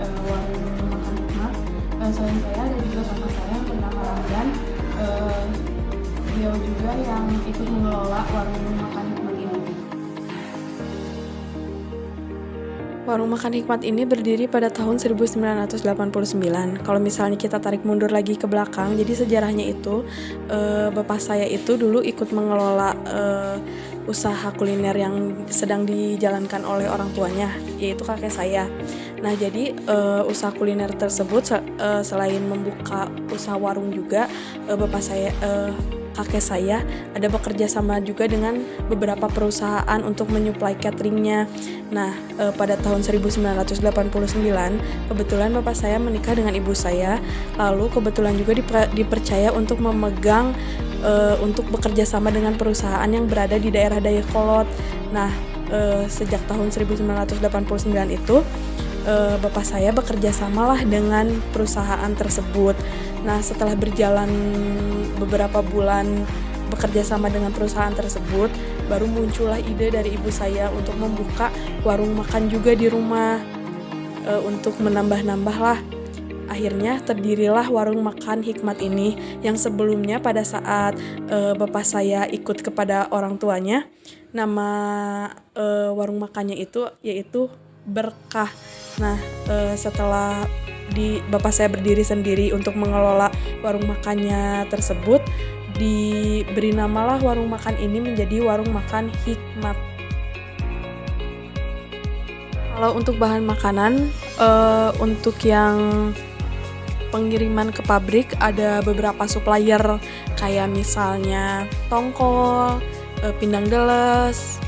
warung makan Hikmat. Selain saya ada juga kakak saya yang bernama Ramdan. Beliau juga yang ikut mengelola warung makan Hikmat ini. Warung Makan Hikmat ini berdiri pada tahun 1989. Kalau misalnya kita tarik mundur lagi ke belakang, jadi sejarahnya itu bapak saya itu dulu ikut mengelola usaha kuliner yang sedang dijalankan oleh orang tuanya, yaitu kakek saya. Nah, jadi usaha kuliner tersebut selain membuka usaha warung juga, kakek saya ada bekerja sama juga dengan beberapa perusahaan untuk menyuplai cateringnya. Nah, pada tahun 1989 kebetulan bapak saya menikah dengan ibu saya, lalu kebetulan juga dipercaya untuk memegang untuk bekerja sama dengan perusahaan yang berada di daerah Dayakolot. Nah, sejak tahun 1989 itu bapak saya bekerja samalah dengan perusahaan tersebut. Nah, setelah berjalan beberapa bulan bekerja sama dengan perusahaan tersebut, baru muncullah ide dari ibu saya untuk membuka warung makan juga di rumah, untuk menambah-nambah lah. Akhirnya terdirilah warung makan Hikmat ini, yang sebelumnya pada saat bapak saya ikut kepada orang tuanya, nama warung makannya itu yaitu Berkah. Nah, setelah bapak saya berdiri sendiri untuk mengelola warung makannya tersebut, diberi namalah warung makan ini menjadi warung makan Hikmat. Kalau untuk bahan makanan, untuk yang pengiriman ke pabrik ada beberapa supplier, kayak misalnya tongkol, pindang deles,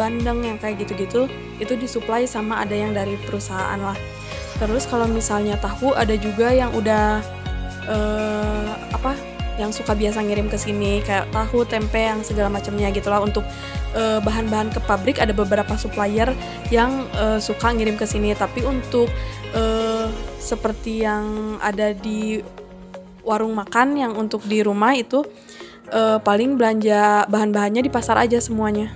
bandeng yang kayak gitu-gitu, itu disuplai sama ada yang dari perusahaan lah. Terus kalau misalnya tahu ada juga yang udah yang suka biasa ngirim ke sini, kayak tahu, tempe, yang segala macamnya gitulah. Untuk bahan-bahan ke pabrik ada beberapa supplier yang suka ngirim ke sini. Tapi untuk seperti yang ada di warung makan yang untuk di rumah itu paling belanja bahan-bahannya di pasar aja semuanya.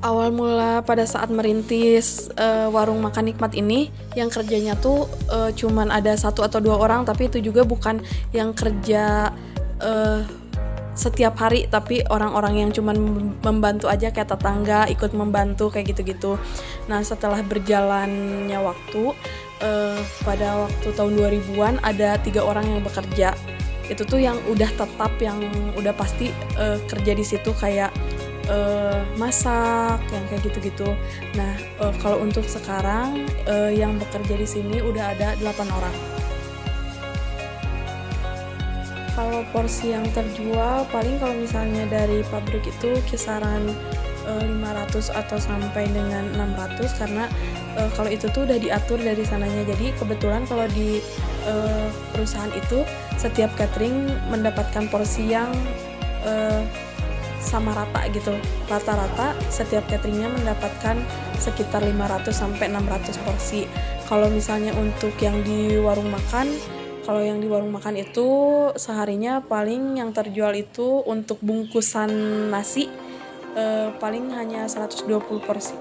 Awal mula pada saat merintis warung makan Hikmat ini, yang kerjanya tuh cuman ada 1 atau 2 orang, tapi itu juga bukan yang kerja setiap hari, tapi orang-orang yang cuman membantu aja, kayak tetangga ikut membantu kayak gitu-gitu. Nah, setelah berjalannya waktu, pada waktu tahun 2000-an ada 3 orang yang bekerja. Itu tuh yang udah tetap, yang udah pasti kerja di situ, kayak masak, yang kayak gitu-gitu. Nah, kalau untuk sekarang yang bekerja di sini udah ada 8 orang. Kalau porsi yang terjual paling kalau misalnya dari pabrik itu kisaran 500 atau sampai dengan 600, karena kalau itu tuh udah diatur dari sananya. Jadi kebetulan kalau di perusahaan itu setiap catering mendapatkan porsi yang sama rata gitu. Rata-rata setiap cateringnya mendapatkan sekitar 500 sampai 600 porsi. Kalau misalnya untuk yang di warung makan, kalau yang di warung makan itu seharinya paling yang terjual itu untuk bungkusan nasi paling hanya 120 porsi.